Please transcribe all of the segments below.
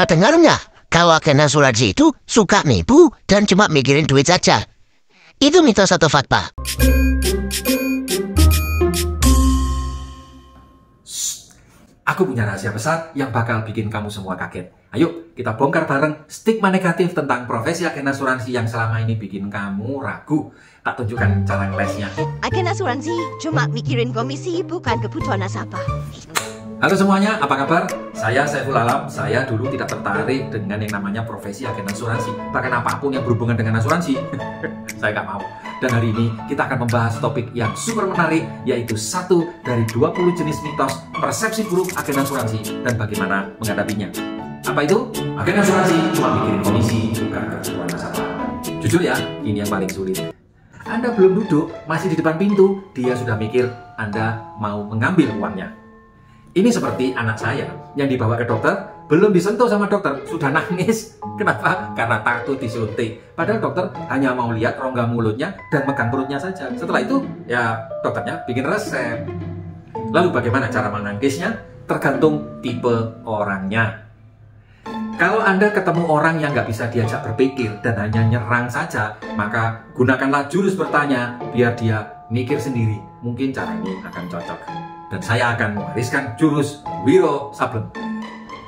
Dengar nggak? Kalau agen asuransi itu suka nipu dan cuma mikirin duit saja. Itu mitos atau fakta? Aku punya rahasia besar yang bakal bikin kamu semua kaget. Ayo, kita bongkar bareng stigma negatif tentang profesi agen asuransi yang selama ini bikin kamu ragu. Tak tunjukkan cara ngelesnya. Agen asuransi cuma mikirin komisi, bukan kebutuhan nasabah. Halo semuanya, apa kabar? Saya Saiful Alam. Saya dulu tidak tertarik dengan yang namanya profesi agen asuransi. Bahkan apapun yang berhubungan dengan asuransi, saya nggak mau. Dan hari ini kita akan membahas topik yang super menarik, yaitu satu dari 20 jenis mitos persepsi buruk agen asuransi dan bagaimana menghadapinya. Apa itu? Agen asuransi cuma mikirin komisi, bukan kebutuhan nasabah. Jujur ya, ini yang paling sulit. Anda belum duduk, masih di depan pintu, dia sudah mikir Anda mau mengambil uangnya. Ini seperti anak saya yang dibawa ke dokter, belum disentuh sama dokter, sudah nangis. Kenapa? Karena takut disuntik. Padahal dokter hanya mau lihat rongga mulutnya dan megang perutnya saja. Setelah itu, ya dokternya bikin resep. Lalu bagaimana cara menangkisnya? Tergantung tipe orangnya. Kalau Anda ketemu orang yang nggak bisa diajak berpikir dan hanya nyerang saja, maka gunakanlah jurus bertanya biar dia mikir sendiri. Mungkin cara ini akan cocok. Dan saya akan mewariskan jurus Wiro Sableng.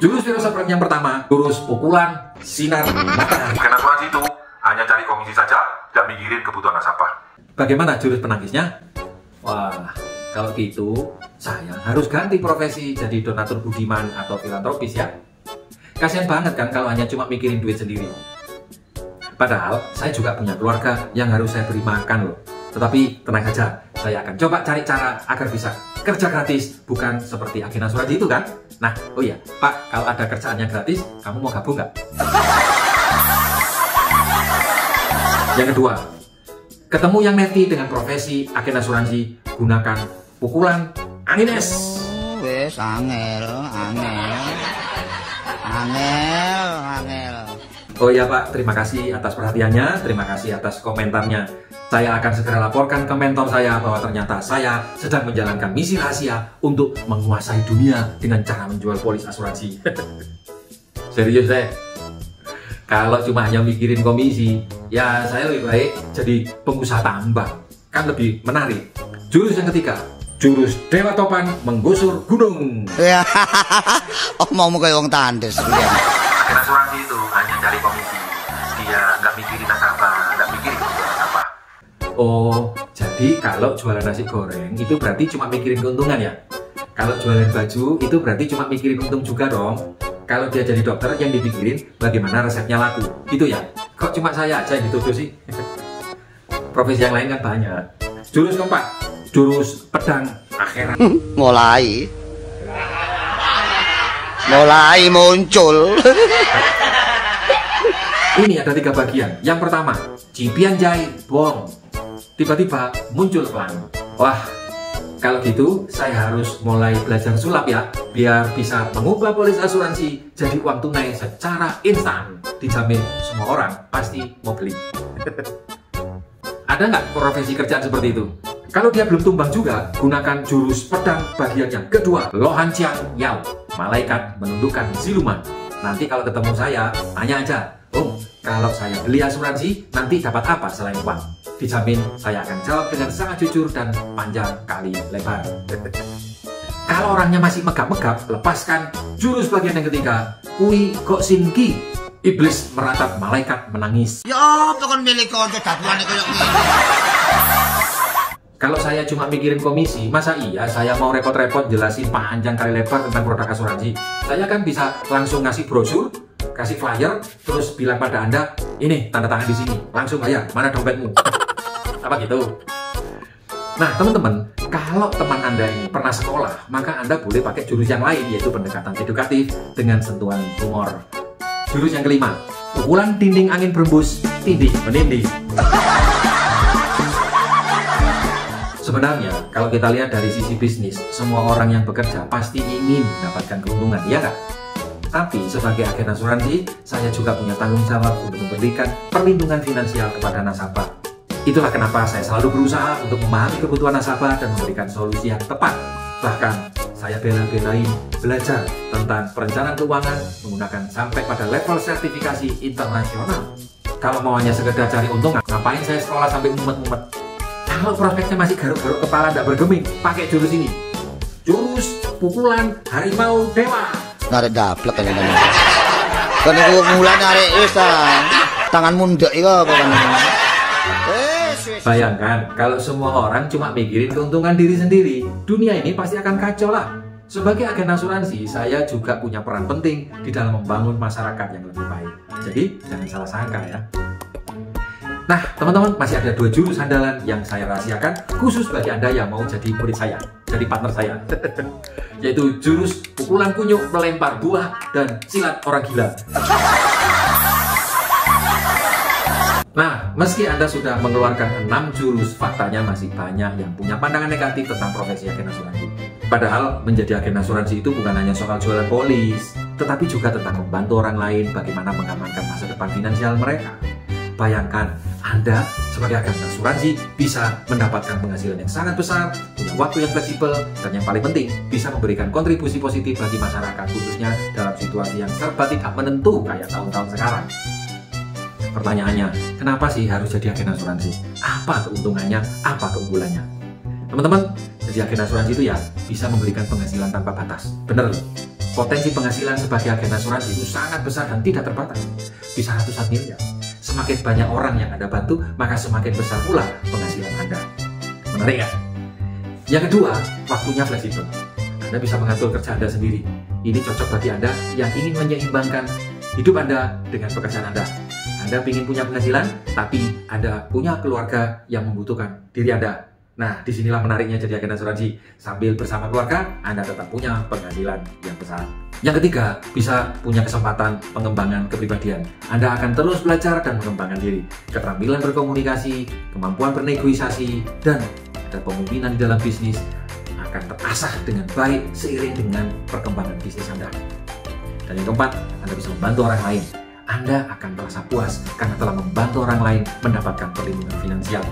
Jurus Wiro Sableng yang pertama, jurus pukulan sinar matahari. Agen asuransi itu hanya cari komisi saja, tidak mikirin kebutuhan nasabah. Bagaimana jurus penangkisnya? Wah, kalau gitu saya harus ganti profesi jadi donatur budiman atau filantropis ya. Kasian banget kan kalau hanya cuma mikirin duit sendiri. Padahal saya juga punya keluarga yang harus saya beri makan loh. Tetapi tenang saja, saya akan coba cari cara agar bisa kerja gratis, bukan seperti agen asuransi itu kan? Nah, oh iya, Pak, kalau ada kerjaannya gratis, kamu mau gabung nggak? Yang kedua, ketemu yang neti dengan profesi agen asuransi, gunakan pukulan angin es. Wes angel. Oh iya Pak, terima kasih atas perhatiannya, terima kasih atas komentarnya. Saya akan segera laporkan ke mentor saya bahwa ternyata saya sedang menjalankan misi rahasia untuk menguasai dunia dengan cara menjual polis asuransi. Serius deh. Kalau cuma hanya mikirin komisi, ya saya lebih baik jadi pengusaha tambang. Kan lebih menarik. Jurus yang ketiga, jurus Dewa Topan menggusur gunung. Omongmu kayak wong tandes. Agen asuransi itu hanya cari komisi. Dia nggak mikirin nasabah, nggak mikirin kebutuhan nasabah. Oh, jadi kalau jualan nasi goreng itu berarti cuma mikirin keuntungan ya? Kalau jualan baju itu berarti cuma mikirin untung juga dong? Kalau dia jadi dokter yang dipikirin bagaimana resepnya laku, gitu ya? Kok cuma saya aja yang dituduh sih? Profesi yang lain kan banyak. Jurus keempat, jurus pedang akhirat. Mulai muncul. Ini ada 3 bagian. Yang pertama, Cipian Jai Bong. Tiba-tiba muncul pelan. Wah, kalau gitu saya harus mulai belajar sulap ya, biar bisa mengubah polis asuransi jadi uang tunai secara instan. Dijamin semua orang pasti mau beli. Ada nggak profesi kerjaan seperti itu? Kalau dia belum tumbang juga, gunakan jurus pedang bagian yang kedua, Lohan Chiang Yao, malaikat menundukkan siluman. Nanti kalau ketemu saya, tanya aja, Om, kalau saya beli asuransi, nanti dapat apa selain uang? Dijamin saya akan jawab dengan sangat jujur dan panjang kali lebar. Kalau orangnya masih megap-megap, lepaskan jurus bagian yang ketiga, Kui Gok Sin Ki. Iblis meratap, malaikat menangis. Ya, pokoknya milik konco dapuannya kayak gini. Kalau saya cuma mikirin komisi, masa iya saya mau repot-repot jelasin panjang kali lebar tentang produk asuransi? Saya kan bisa langsung ngasih brosur, kasih flyer, terus bilang pada Anda, ini tanda tangan di sini, langsung bayar, mana dompetmu? Apa gitu? Nah teman-teman, kalau teman Anda ini pernah sekolah, maka Anda boleh pakai jurus yang lain, yaitu pendekatan edukatif dengan sentuhan humor. Jurus yang kelima, pukulan dinding angin berembus, tindih menindih. Sebenarnya, kalau kita lihat dari sisi bisnis, semua orang yang bekerja pasti ingin mendapatkan keuntungan, ya nggak? Tapi sebagai agen asuransi, saya juga punya tanggung jawab untuk memberikan perlindungan finansial kepada nasabah. Itulah kenapa saya selalu berusaha untuk memahami kebutuhan nasabah dan memberikan solusi yang tepat. Bahkan, saya bela-belain belajar tentang perencanaan keuangan menggunakan sampai pada level sertifikasi internasional. Kalau mau hanya sekedar cari untung, ngapain saya sekolah sampai mumet-mumet? Kalau prospeknya masih garuk-garuk kepala tidak bergeming, pakai jurus ini. Jurus pukulan harimau dewa. Narik daplek kan ini. Kan itu mulai narik wis tangan mundek itu apa kan? Bayangkan kalau semua orang cuma mikirin keuntungan diri sendiri, dunia ini pasti akan kacau lah. Sebagai agen asuransi, saya juga punya peran penting di dalam membangun masyarakat yang lebih baik. Jadi jangan salah sangka ya. Nah, teman-teman, masih ada 2 jurus andalan yang saya rahasiakan khusus bagi Anda yang mau jadi murid saya, jadi partner saya. Yaitu jurus pukulan kunyuk, melempar buah, dan silat orang gila. Nah, meski Anda sudah mengeluarkan 6 jurus, faktanya masih banyak yang punya pandangan negatif tentang profesi agen asuransi. Padahal menjadi agen asuransi itu bukan hanya soal jualan polis, tetapi juga tentang membantu orang lain bagaimana mengamankan masa depan finansial mereka. Bayangkan, Anda sebagai agen asuransi bisa mendapatkan penghasilan yang sangat besar, punya waktu yang fleksibel, dan yang paling penting, bisa memberikan kontribusi positif bagi masyarakat, khususnya dalam situasi yang serba tidak menentu kayak tahun-tahun sekarang. Pertanyaannya, kenapa sih harus jadi agen asuransi? Apa keuntungannya? Apa keunggulannya? Teman-teman, jadi agen asuransi itu ya bisa memberikan penghasilan tanpa batas. Bener loh, potensi penghasilan sebagai agen asuransi itu sangat besar dan tidak terbatas. Bisa ratusan miliar. Semakin banyak orang yang Anda bantu, maka semakin besar pula penghasilan Anda. Menarik ya? Yang kedua, waktunya fleksibel. Anda bisa mengatur kerja Anda sendiri. Ini cocok bagi Anda yang ingin menyeimbangkan hidup Anda dengan pekerjaan Anda. Anda ingin punya penghasilan, tapi Anda punya keluarga yang membutuhkan diri Anda. Nah, disinilah menariknya jadi agen asuransi. Sambil bersama keluarga, Anda tetap punya penghasilan yang besar. Yang ketiga, bisa punya kesempatan pengembangan kepribadian. Anda akan terus belajar dan mengembangkan diri. Keterampilan berkomunikasi, kemampuan bernegosiasi, dan kepemimpinan di dalam bisnis akan terasah dengan baik seiring dengan perkembangan bisnis Anda. Dan yang keempat, Anda bisa membantu orang lain. Anda akan merasa puas karena telah membantu orang lain mendapatkan perlindungan finansial.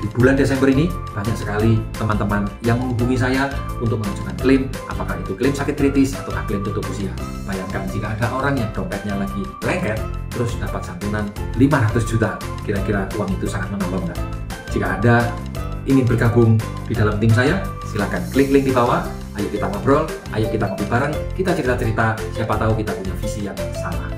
Di bulan Desember ini, banyak sekali teman-teman yang menghubungi saya untuk mengajukan klaim, apakah itu klaim sakit kritis atau klaim tutup usia. Bayangkan jika ada orang yang dompetnya lagi lengket, terus dapat santunan 500 juta, kira-kira uang itu sangat menolong nggak? Jika Anda ingin bergabung di dalam tim saya, silakan klik link di bawah. Ayo kita ngobrol, ayo kita ngopi bareng, kita cerita-cerita, siapa tahu kita punya visi yang sama.